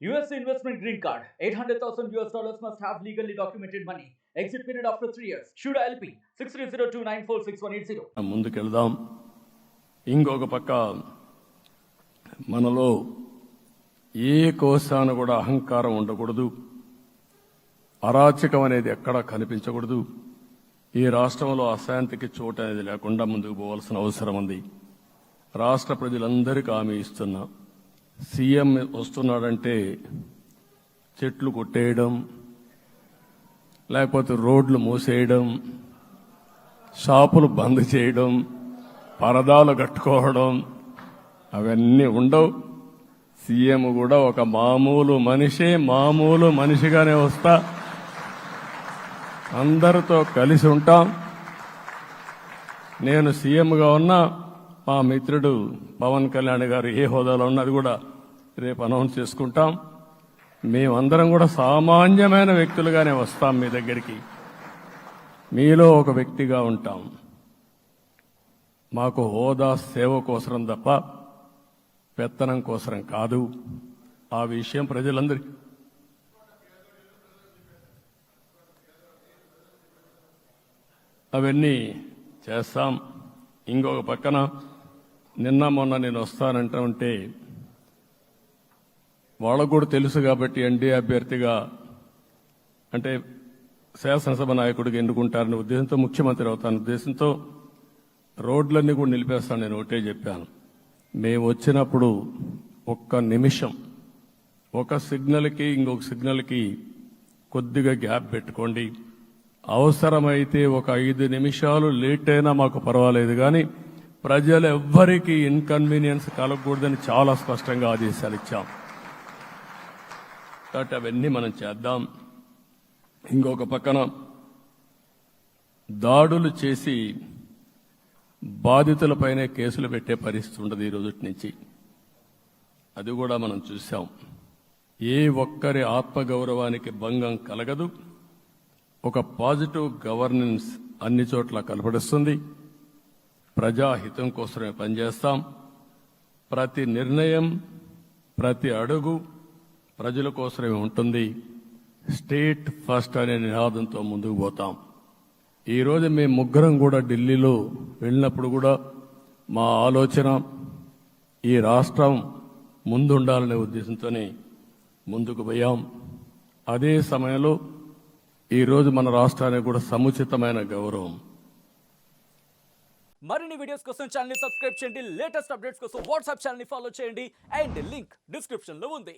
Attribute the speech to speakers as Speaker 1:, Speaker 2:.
Speaker 1: US investment green card. $800,000 must have legally documented money. Exit period after 3 years. Shuda LP 6302946180.
Speaker 2: ముందుకెళ్దాం. ఇంకొక పక్క మనలో ఏ కోశాన కూడా అహంకారం ఉండకూడదు. అరాచకం అనేది ఎక్కడా కనిపించకూడదు. ఈ రాష్ట్రంలో అశాంతికి చోటు అనేది లేకుండా ముందుకు పోవాల్సిన అవసరం ఉంది. రాష్ట్ర ప్రజలందరికీ హామీ ఇస్తున్నా, సీఎం వస్తున్నాడంటే చెట్లు కొట్టేయడం, లేకపోతే రోడ్లు మూసేయడం, షాపులు బంద్ చేయడం, పరదాలు కట్టుకోవడం అవన్నీ ఉండవు. సీఎం కూడా ఒక మామూలు మనిషిగానే వస్తా, అందరితో కలిసి ఉంటాం. నేను సీఎంగా ఉన్నా మా మిత్రుడు పవన్ కళ్యాణ్ గారు ఏ హోదాలో ఉన్నది కూడా రేపు అనౌన్స్ చేసుకుంటాం. మేమందరం కూడా సామాన్యమైన వ్యక్తులుగానే వస్తాం మీ దగ్గరికి. మీలో ఒక వ్యక్తిగా ఉంటాం. మాకు హోదా సేవ కోసరం తప్ప పెత్తనం కోసరం కాదు. ఆ విషయం ప్రజలందరికీ అవన్నీ చేస్తాం. ఇంకొక పక్కన నిన్న మొన్న నేను వస్తానంటా ఉంటే వాళ్ళకు కూడా తెలుసు కాబట్టి ఎన్డీఏ అభ్యర్థిగా అంటే శాసనసభ నాయకుడిగా ఎన్నుకుంటారనే ఉద్దేశంతో, ముఖ్యమంత్రి అవుతాన ఉద్దేశంతో రోడ్లన్నీ కూడా నిలిపేస్తాను. నేను ఒకటే చెప్పాను, మేము వచ్చినప్పుడు ఒక్క నిమిషం ఒక సిగ్నల్కి ఇంకొక సిగ్నల్కి కొద్దిగా గ్యాప్ పెట్టుకోండి. అవసరమైతే ఒక 5 నిమిషాలు లేట్ అయినా మాకు పర్వాలేదు, కానీ ప్రజలు ఎవ్వరికీ ఇన్కన్వీనియన్స్ కలగకూడదని చాలా స్పష్టంగా ఆదేశాలు ఇచ్చాం. కాబట్టి అవన్నీ మనం చేద్దాం. ఇంకొక పక్కన దాడులు చేసి బాధితులపైనే కేసులు పెట్టే పరిస్థితి ఉండదు ఈ రోజు నుంచి. అది కూడా మనం చూసాం. ఏ ఒక్కరి ఆత్మగౌరవానికి భంగం కలగదు. ఒక పాజిటివ్ గవర్నెన్స్ అన్ని చోట్ల కనపడిస్తుంది. ప్రజాహితం కోసమే పనిచేస్తాం. ప్రతి నిర్ణయం, ప్రతి అడుగు ప్రజల కోసమే ఉంటుంది. స్టేట్ ఫస్ట్ అనే నినాదంతో ముందుకు పోతాం. ఈరోజు మేము ముగ్గురం కూడా ఢిల్లీలో వెళ్ళినప్పుడు కూడా మా ఆలోచన ఈ రాష్ట్రం ముందుండాలనే ఉద్దేశంతోనే ముందుకు పోయాం. అదే సమయంలో ఈరోజు మన రాష్ట్రానికి కూడా సముచితమైన గౌరవం.
Speaker 1: మరిన్ని వీడియోస్ కోసం ఛానల్ ని సబ్స్క్రైబ్ చేయండి. లేటెస్ట్ అప్డేట్స్ కోసం వాట్సాప్ ఛానల్ ని ఫాలో చేయండి. అండ్ లింక్ డిస్క్రిప్షన్ లో ఉంది.